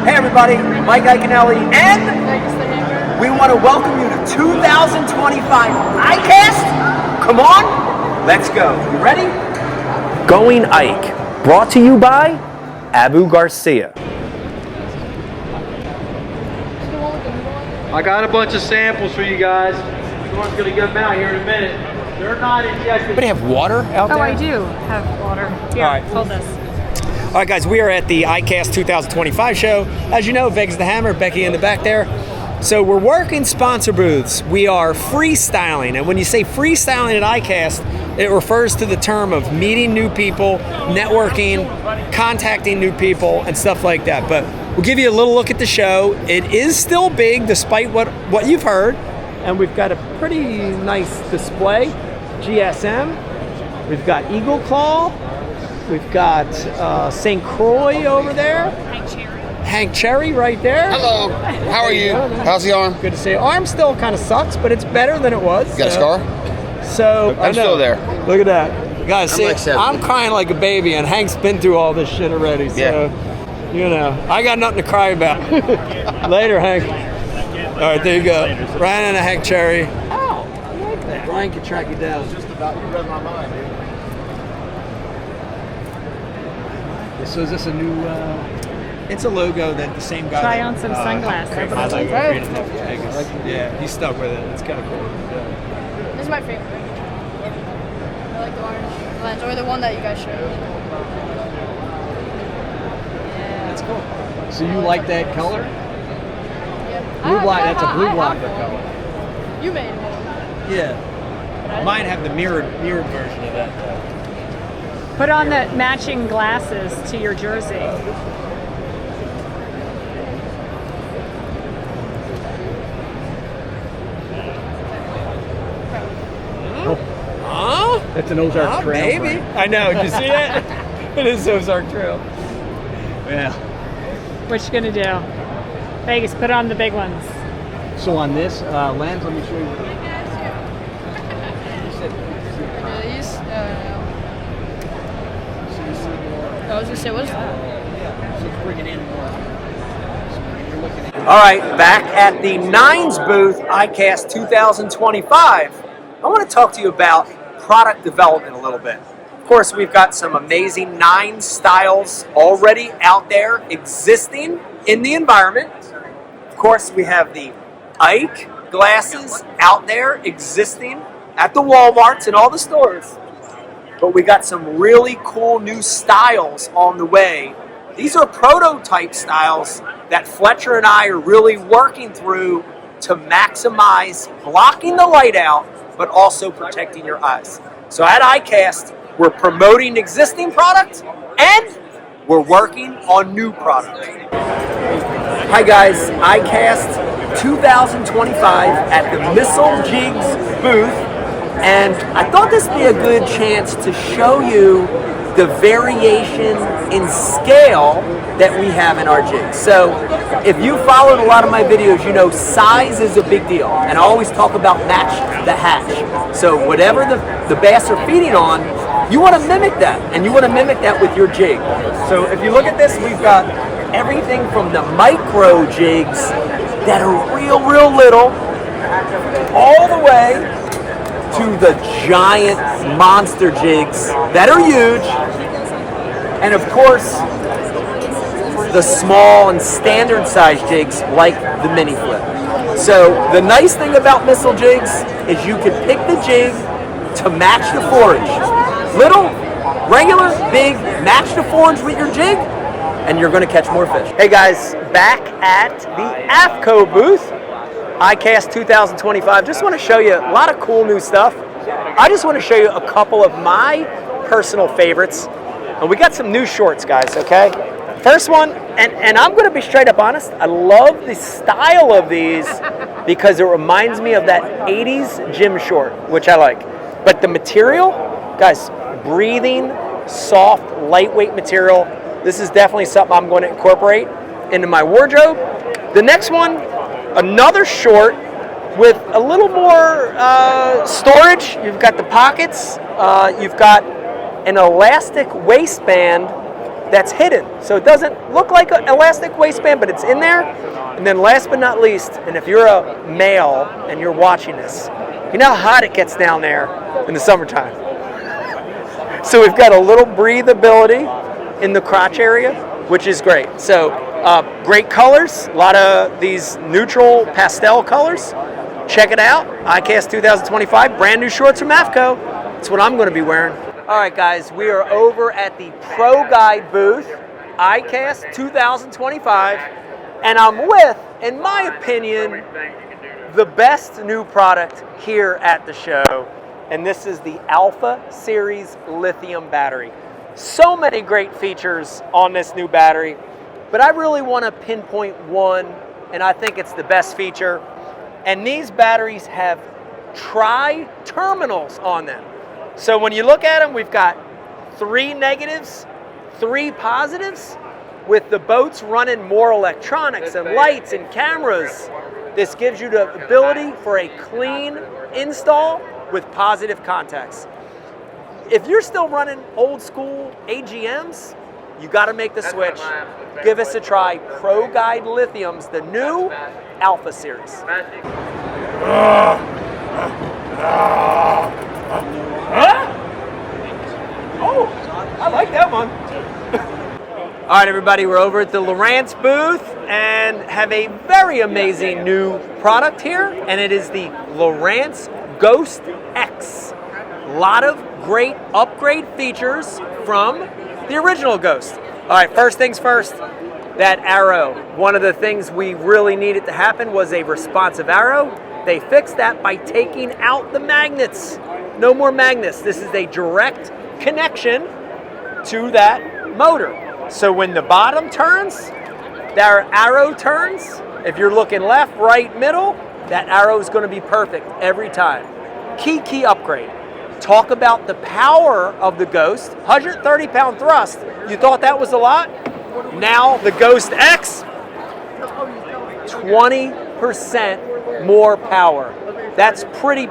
Hey everybody, Mike Iaconelli, and we want to welcome you to 2025 ICAST. Come on, let's go. You ready? Going Ike, brought to you by Abu Garcia. I got a bunch of samples for you guys. Someone's going to get them out here in a minute. They're not in yet. Anybody have water out there? Oh, I do have water. Here, all right. Hold this. All right, guys, we are at the ICAST 2025 show. As you know, Vegas the Hammer, Becky in the back there. So we're working sponsor booths. We are freestyling, and when you say freestyling at ICAST, it refers to the term of meeting new people, networking, contacting new people, and stuff like that. But we'll give you a little look at the show. It is still big, despite what you've heard, and we've got a pretty nice display. GSM. We've got Eagle Claw. We've got St. Croix over there. Hank Cherry right there. Hello. How are you? How's the arm? Good to see you. Arm still kind of sucks, but it's better than it was. You got a scar? So I'm still there. Look at that. Guys, see, like 70. I'm crying like a baby, and Hank's been through all this shit already. So, you know, I got nothing to cry about. Later, Hank. All right, there you go. Ryan and a Hank Cherry. Oh, I like that. Ryan can track you down. Just about, you read my mind, dude. So is this a new... It's a logo that the same guy... Try on some sunglasses. I like created that for Vegas. Yeah, he's stuck with it. It's kind of cool. Yeah. This is my favorite. I like the orange lens, or the one that you guys showed. That's cool. So you like that color? Yeah. Blue block, that's a blue I blocker have color. one. You made one. Yeah. Mine have the mirrored version of that. Put on the matching glasses to your jersey. Huh? That's an Ozark Trail. Maybe. I know. Did you see that? It is Ozark Trail. Yeah. What you gonna do? Vegas, put on the big ones. So on this lens, let me show you. These. I was gonna say, what's All right, back at the Nines booth, ICAST 2025. I want to talk to you about product development a little bit. Of course, we've got some amazing Nines styles already out there existing in the environment. Of course, we have the Ike glasses out there existing at the Walmarts and all the stores. But we got some really cool new styles on the way. These are prototype styles that Fletcher and I are really working through to maximize blocking the light out, but also protecting your eyes. So at ICAST, we're promoting existing product and we're working on new product. Hi guys, ICAST 2025 at the Missile Jigs booth. And I thought this would be a good chance to show you the variation in scale that we have in our jigs. So if you followed a lot of my videos, you know size is a big deal. And I always talk about match the hatch. So whatever the bass are feeding on, you want to mimic that. And you want to mimic that with your jig. So if you look at this, we've got everything from the micro jigs that are real little, all the way to the giant monster jigs that are huge, and of course the small and standard size jigs like the mini flip. So the nice thing about Missile Jigs is you can pick the jig to match the forage. Little, regular, big, match the forage with your jig, and you're going to catch more fish. Hey guys, back at the AFCO booth, ICAST 2025. Just want to show you a lot of cool new stuff. I just want to show you a couple of my personal favorites. And we got some new shorts, guys, okay? First one, and I'm going to be straight up honest, I love the style of these because it reminds me of that 80s gym short, which I like. But the material, guys, breathing, soft, lightweight material. This is definitely something I'm going to incorporate into my wardrobe. The next one, another short with a little more storage. You've got the pockets. You've got an elastic waistband that's hidden. So it doesn't look like an elastic waistband, but it's in there. And then last but not least, and if you're a male and you're watching this, you know how hot it gets down there in the summertime. So we've got a little breathability in the crotch area, which is great. So great colors, a lot of these neutral pastel colors. Check it out, ICAST 2025, brand new shorts from AFCO. That's what I'm going to be wearing. All right, guys, we are over at the ProGuide booth, ICAST 2025, and I'm with, in my opinion, the best new product here at the show, and this is the Alpha Series lithium battery. So many great features on this new battery, but I really want to pinpoint one, and I think it's the best feature. And these batteries have tri-terminals on them. So when you look at them, we've got 3 negatives, 3 positives, with the boats running more electronics and lights and cameras. This gives you the ability for a clean install with positive contacts. If you're still running old school AGMs, you got to make the switch. Give us a try. ProGuide Lithium's the new Alpha Series. Oh, I like that one. All right, everybody, we're over at the Laurance booth and have a very amazing new product here, and it is the Laurance Ghost X. A lot of great upgrade features from the original Ghost. All right, first things first, that arrow. One of the things we really needed to happen was a responsive arrow. They fixed that by taking out the magnets. No more magnets. This is a direct connection to that motor. So when the bottom turns, that arrow turns. If you're looking left, right, middle, that arrow is going to be perfect every time. Key upgrade. Talk about the power of the Ghost. 130-pound thrust. You thought that was a lot? Now the Ghost X, 20% more power. That's pretty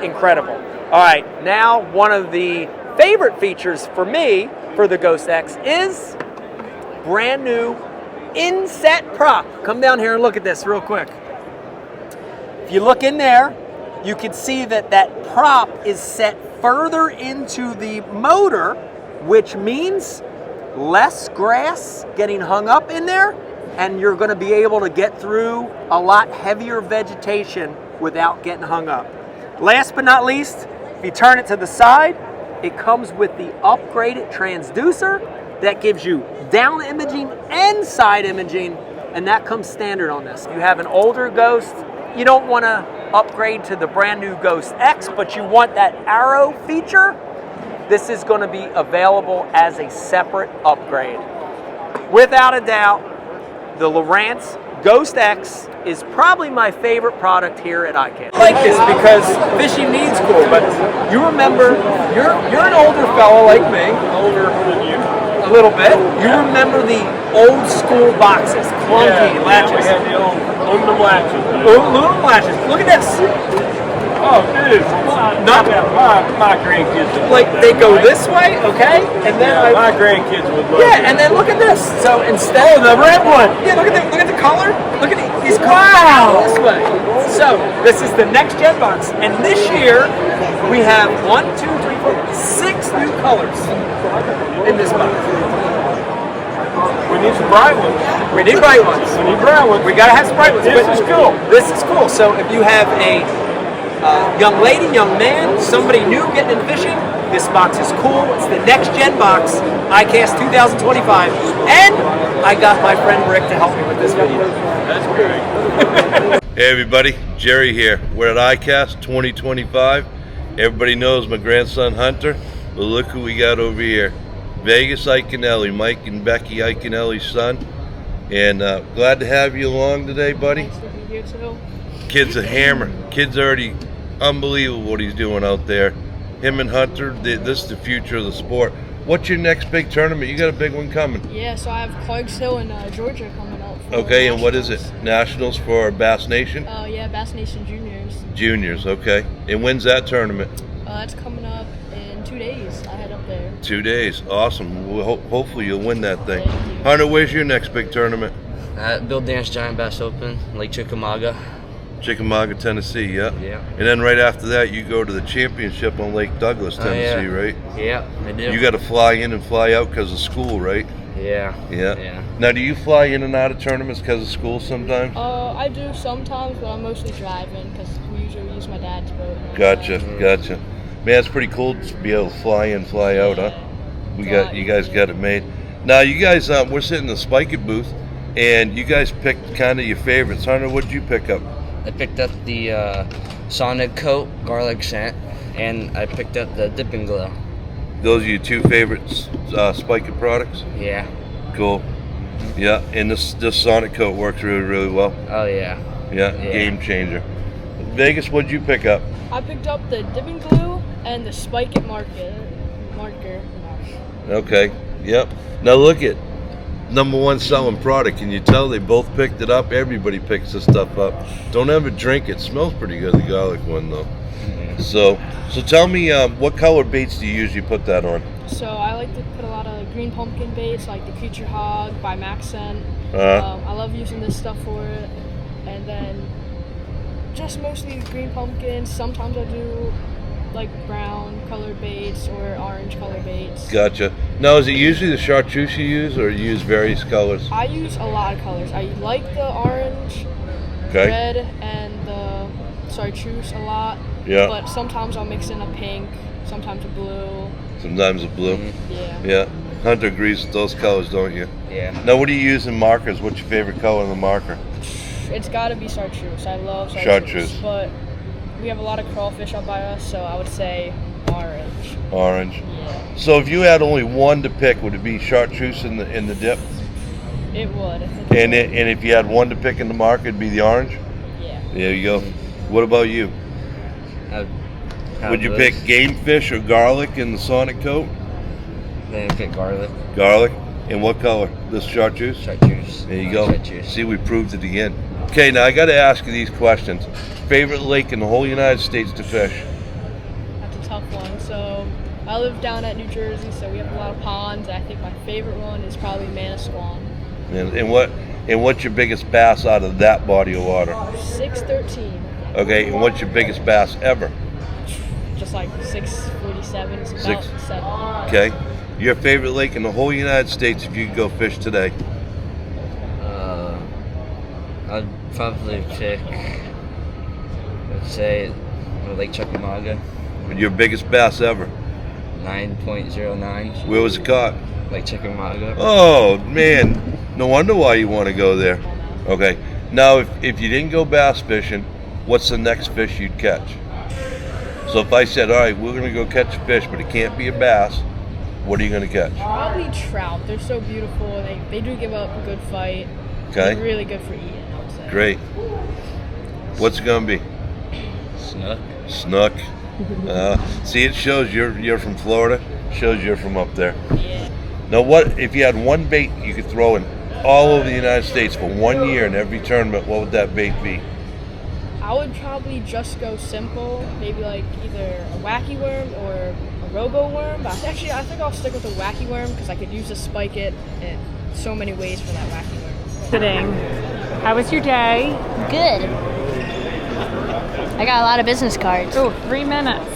incredible. All right, now one of the favorite features for me for the Ghost X is brand new inset prop. Come down here and look at this real quick. If you look in there, you can see that that prop is set further into the motor, which means less grass getting hung up in there, and you're going to be able to get through a lot heavier vegetation without getting hung up. Last but not least, if you turn it to the side, it comes with the upgraded transducer that gives you down imaging and side imaging, and that comes standard on this. You have an older Ghost, you don't want to upgrade to the brand new Ghost X, but you want that arrow feature, this is going to be available as a separate upgrade. Without a doubt, the Laurance Ghost X is probably my favorite product here at ICAST. I like this because fishing needs cool, but you remember, you're an older fellow like me. Older than you. A little bit. You remember the old school boxes, clunky latches. Yeah, we had the old aluminum latches. Aluminum latches. Look at this. Oh, dude. Not my grandkids. Like they go this way, okay, and then my grandkids would love. Yeah, and then look at this. So instead, the red one. Yeah, look at the color. Look at these colors this way. So this is the next gen box, and this year we have 1, 2, 3, 4, 6 new colors in this box. We need some bright ones. We need bright ones. We need bright ones. We gotta have some bright ones. This is cool. This is cool. So if you have a young lady, young man, somebody new getting into fishing, this box is cool. It's the next gen box, ICAST 2025. And I got my friend Rick to help me with this video. That's great. Hey everybody, Jerry here. We're at ICAST 2025. Everybody knows my grandson Hunter, but look who we got over here. Vegas Iaconelli, Mike and Becky Iaconelli's son. And glad to have you along today, buddy. Nice to be here too. Kid's a hammer. Kid's already unbelievable what he's doing out there. Him and Hunter, this is the future of the sport. What's your next big tournament? You got a big one coming. Yeah, so I have Clarks Hill in Georgia coming up. Okay, and what is it? Nationals for Bass Nation? Yeah, Bass Nation Juniors. Juniors, okay. And when's that tournament? That's coming up in 2 days. I head up there. 2 days. Awesome. Hopefully you'll win that thing. Hunter, where's your next big tournament? At Bill Dance Giant Bass Open, Lake Chickamauga. Chickamauga, Tennessee, yeah. Yeah. And then right after that, you go to the championship on Lake Douglas, Tennessee, right? Yeah, I do. You got to fly in and fly out because of school, right? Yeah. Yeah. Now, do you fly in and out of tournaments because of school sometimes? I do sometimes, but I'm mostly driving because we usually use my dad's boat. Gotcha. Man, it's pretty cool to be able to fly in, fly out, huh? You guys got it made. Now, you guys, we're sitting in the Spike It booth, and you guys picked kind of your favorites. Hunter, what did you pick up? I picked up the Sonic Coat garlic scent, and I picked up the Dip and Glow. Those are your two favorite Spike It products? Yeah. Cool. Yeah, and this Sonic Coat works really, really well. Oh, yeah. Yeah, game changer. Vegas, what'd you pick up? I picked up the Dip and Glue and the Spike It marker. Okay, yep. Now look at #1 selling product. Can you tell they both picked it up? Everybody picks this stuff up. Don't ever drink it. Smells pretty good, the garlic one though. So tell me, what color baits do you usually put that on? So I like to put a lot of green pumpkin baits, like the Creature Hog by Maxent. I love using this stuff for it. And then just mostly green pumpkins. Sometimes I do like brown colored baits or orange color baits. Gotcha. Now, is it usually the chartreuse you use, or you use various colors? I use a lot of colors. I like the orange, Okay. red, and the chartreuse a lot. Yeah. But sometimes I'll mix in a pink, sometimes a blue. Sometimes a blue. Yeah. Yeah. Hunter agrees with those colors, don't you? Yeah. Now, what do you use in markers? What's your favorite color in the marker? It's got to be chartreuse. I love Chartreuse. But we have a lot of crawfish up by us, so I would say orange. Orange. Yeah. So if you had only one to pick, would it be chartreuse in the dip? It would. And if you had one to pick in the marker, it'd be the orange? Yeah. There you go. What about you? Would you pick game fish or garlic in the Sonic Coat? Then I pick garlic. Garlic. And what color? This chartreuse? Chartreuse. There you go. Chartreuse. See, we proved it again. Okay, now I got to ask you these questions. Favorite lake in the whole United States to fish? That's a tough one. So I live down at New Jersey, so we have a lot of ponds. I think my favorite one is probably Manasquan. And what's your biggest bass out of that body of water? 613. Okay, and what's your biggest bass ever? Just like 647. It's about 7. Okay. Your favorite lake in the whole United States if you could go fish today? I'd probably pick, let's say, Lake Chickamauga. Your biggest bass ever? 9.09. Where was it caught? Lake Chickamauga. Oh, man. No wonder why you want to go there. Okay. Now, if you didn't go bass fishing, what's the next fish you'd catch? So if I said, all right, we're going to go catch a fish, but it can't be a bass, what are you going to catch? Probably trout. They're so beautiful. They do give up a good fight. Okay. They're really good for eating, I would say. Great. What's it going to be? Snook. Snook. See, it shows you're from Florida. Shows you're from up there. Yeah. Now, what if you had one bait you could throw in all over the United States for 1 year in every tournament? What would that bait be? I would probably just go simple. Maybe like either a wacky worm or a robo worm. But actually, I think I'll stick with a wacky worm because I could use a Spike It in so many ways for that wacky worm. Sitting. How was your day? Good. I got a lot of business cards. Oh, 3 minutes.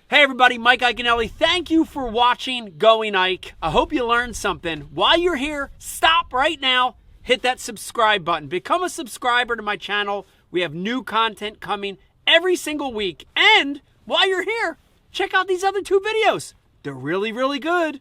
Hey everybody, Mike Iaconelli. Thank you for watching Going Ike. I hope you learned something. While you're here, stop right now. Hit that subscribe button. Become a subscriber to my channel. We have new content coming every single week. And while you're here, check out these other 2 videos. They're really, really good.